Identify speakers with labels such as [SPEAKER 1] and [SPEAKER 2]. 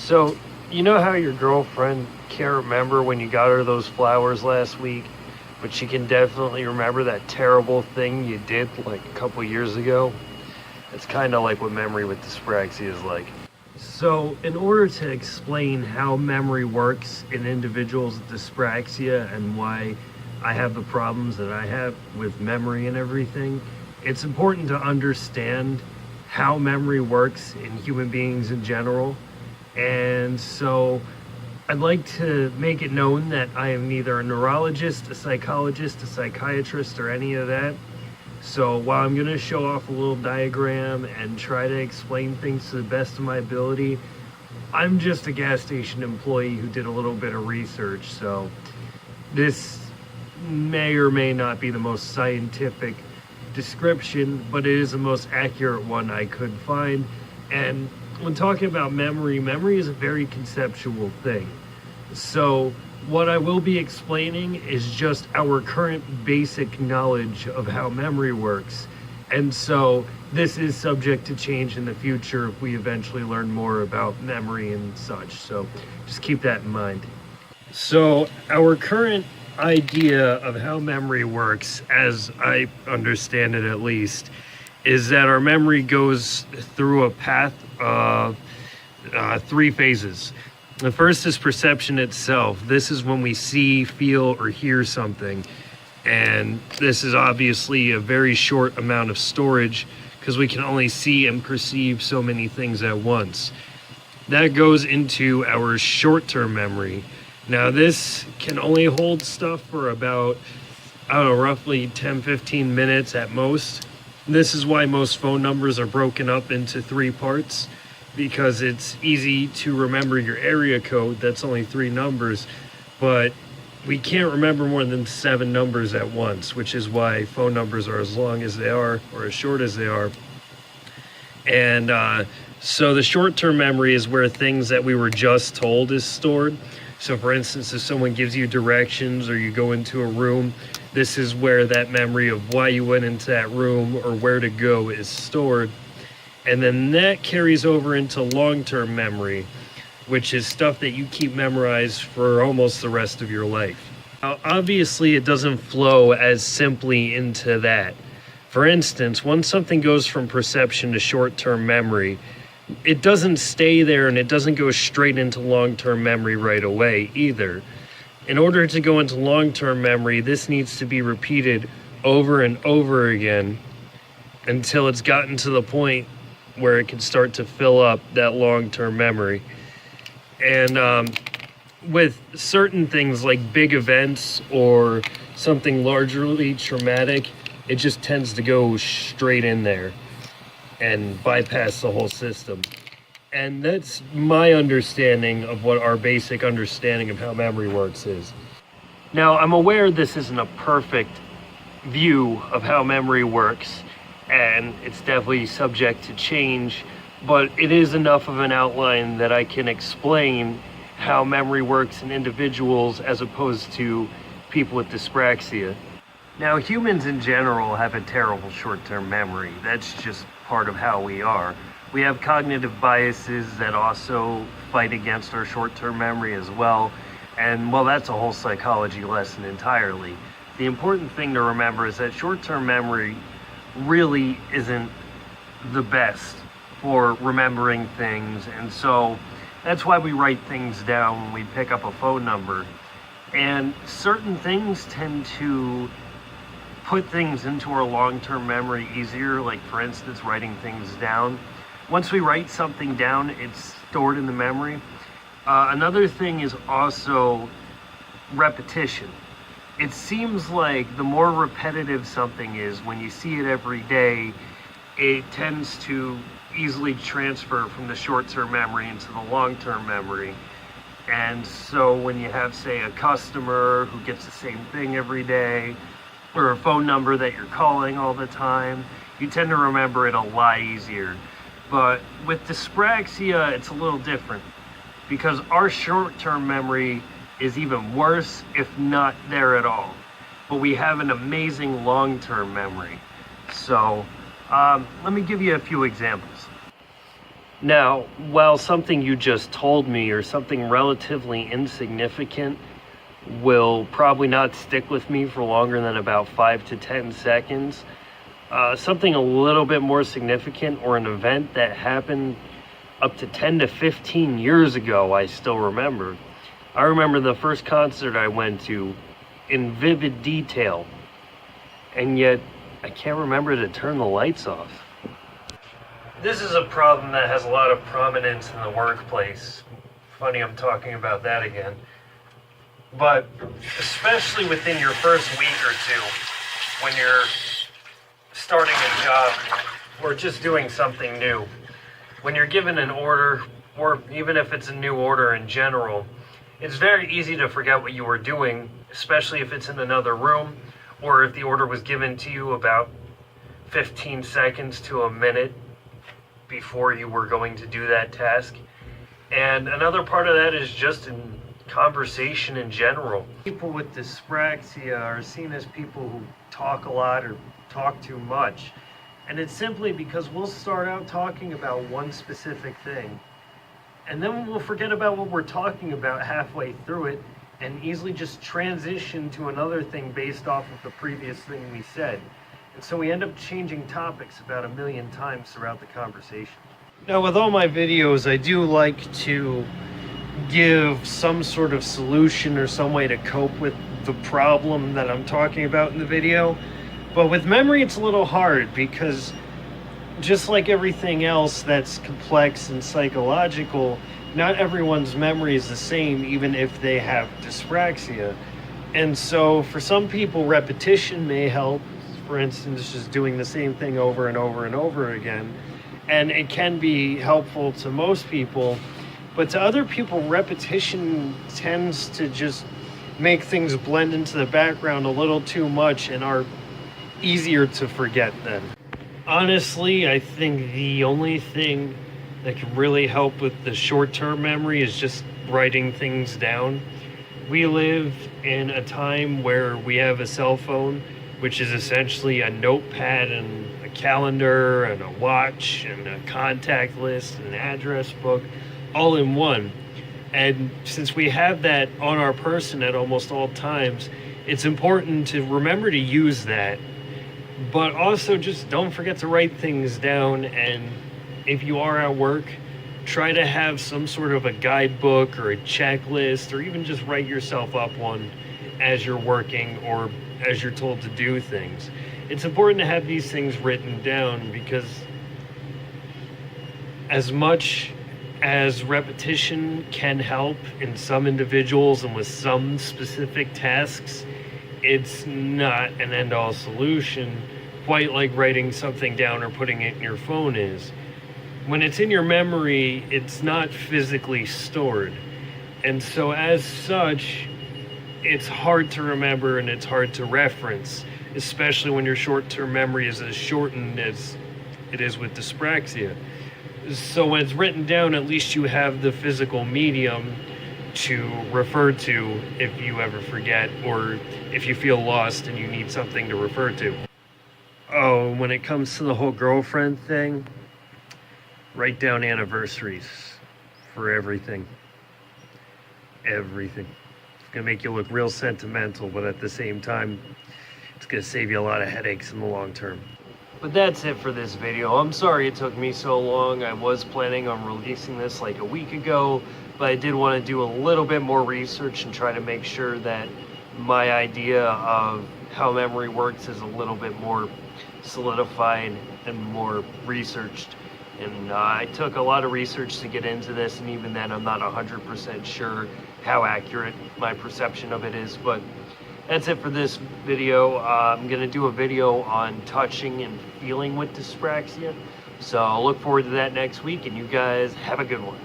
[SPEAKER 1] So, you know how your girlfriend can't remember when you got her those flowers last week, but she can definitely remember that terrible thing you did like a couple years ago? It's kind of like what memory with dyspraxia is like. So, in order to explain how memory works in individuals with dyspraxia and why I have the problems that I have with memory and everything, it's important to understand how memory works in human beings in general. And so I'd like to make it known that I am neither a neurologist, a psychologist, a psychiatrist, or any of that. So while I'm going to show off a little diagram and try to explain things to the best of my ability, I'm just a gas station employee who did a little bit of research. So this may or may not be the most scientific description, but it is the most accurate one I could find. And when talking about memory, memory is a very conceptual thing. So what I will be explaining is just our current basic knowledge of how memory works. And so this is subject to change in the future if we eventually learn more about memory and such. So just keep that in mind. So our current idea of how memory works, as I understand it at least, is that our memory goes through a path of three phases. The first is perception itself. This is when we see, feel, or hear something. And this is obviously a very short amount of storage because we can only see and perceive so many things at once. That goes into our short-term memory. Now this can only hold stuff for about, I don't know, roughly 10-15 minutes at most. This is why most phone numbers are broken up into 3 parts, because it's easy to remember your area code. That's only 3 numbers, but we can't remember more than 7 numbers at once, which is why phone numbers are as long as they are or as short as they are. And so the short-term memory is where things that we were just told is stored. So for instance, if someone gives you directions or you go into a room, this is where that memory of why you went into that room or where to go is stored. And then that carries over into long-term memory, which is stuff that you keep memorized for almost the rest of your life. Now, obviously, it doesn't flow as simply into that. For instance, once something goes from perception to short-term memory, it doesn't stay there and it doesn't go straight into long-term memory right away either. In order to go into long-term memory, this needs to be repeated over and over again until it's gotten to the point where it can start to fill up that long-term memory. And with certain things like big events or something largely traumatic, it just tends to go straight in there and bypass the whole system. And that's my understanding of what our basic understanding of how memory works is. Now, I'm aware this isn't a perfect view of how memory works, and it's definitely subject to change, but it is enough of an outline that I can explain how memory works in individuals as opposed to people with dyspraxia. Now, humans in general have a terrible short-term memory. That's just part of how we are. We have cognitive biases that also fight against our short-term memory as well. And well, that's a whole psychology lesson entirely. The important thing to remember is that short-term memory really isn't the best for remembering things. And so that's why we write things down when we pick up a phone number. And certain things tend to put things into our long-term memory easier, like for instance, writing things down. Once we write something down, it's stored in the memory. Another thing is also repetition. It seems like the more repetitive something is, when you see it every day, it tends to easily transfer from the short-term memory into the long-term memory. And so when you have, say, a customer who gets the same thing every day, or a phone number that you're calling all the time, you tend to remember it a lot easier. But with dyspraxia, it's a little different, because our short-term memory is even worse, if not there at all. But we have an amazing long-term memory. So let me give you a few examples. Now, while something you just told me or something relatively insignificant will probably not stick with me for longer than about 5 to 10 seconds, something a little bit more significant or an event that happened up to 10 to 15 years ago, I still remember. I remember the first concert I went to in vivid detail, and yet I can't remember to turn the lights off. This is a problem that has a lot of prominence in the workplace. Funny I'm talking about that again. But especially within your first week or two, when you're starting a job or just doing something new. When you're given an order, or even if it's a new order in general, it's very easy to forget what you were doing, especially if it's in another room, or if the order was given to you about 15 seconds to a minute before you were going to do that task. And another part of that is just in conversation in general. People with dyspraxia are seen as people who talk a lot or talk too much. And it's simply because we'll start out talking about one specific thing, and then we'll forget about what we're talking about halfway through it and easily just transition to another thing based off of the previous thing we said. And so we end up changing topics about 1,000,000 times throughout the conversation. Now, with all my videos, I do like to give some sort of solution or some way to cope with the problem that I'm talking about in the video. But with memory, it's a little hard because just like everything else that's complex and psychological, not everyone's memory is the same, even if they have dyspraxia. And so for some people, repetition may help. For instance, just doing the same thing over and over and over again. And it can be helpful to most people. But to other people, repetition tends to just make things blend into the background a little too much and are easier to forget then. Honestly, I think the only thing that can really help with the short-term memory is just writing things down. We live in a time where we have a cell phone, which is essentially a notepad and a calendar and a watch and a contact list and an address book all in one. And since we have that on our person at almost all times, it's important to remember to use that. But also just don't forget to write things down, and if you are at work, try to have some sort of a guidebook or a checklist, or even just write yourself up one as you're working or as you're told to do things. It's important to have these things written down because as much as repetition can help in some individuals and with some specific tasks, it's not an end-all solution, quite like writing something down or putting it in your phone is. When it's in your memory, it's not physically stored. And so as such, it's hard to remember and it's hard to reference, especially when your short-term memory is as shortened as it is with dyspraxia. So when it's written down, at least you have the physical medium to refer to if you ever forget or if you feel lost and you need something to refer to. Oh, when it comes to the whole girlfriend thing, write down anniversaries for everything. Everything. It's gonna make you look real sentimental, but at the same time, it's gonna save you a lot of headaches in the long term. But that's it for this video. I'm sorry it took me so long. I was planning on releasing this like a week ago, but I did want to do a little bit more research and try to make sure that my idea of how memory works is a little bit more solidified and more researched. And I took a lot of research to get into this, and even then I'm not 100% sure how accurate my perception of it is. But that's it for this video. I'm going to do a video on touching and feeling with dyspraxia. So I'll look forward to that next week, and you guys have a good one.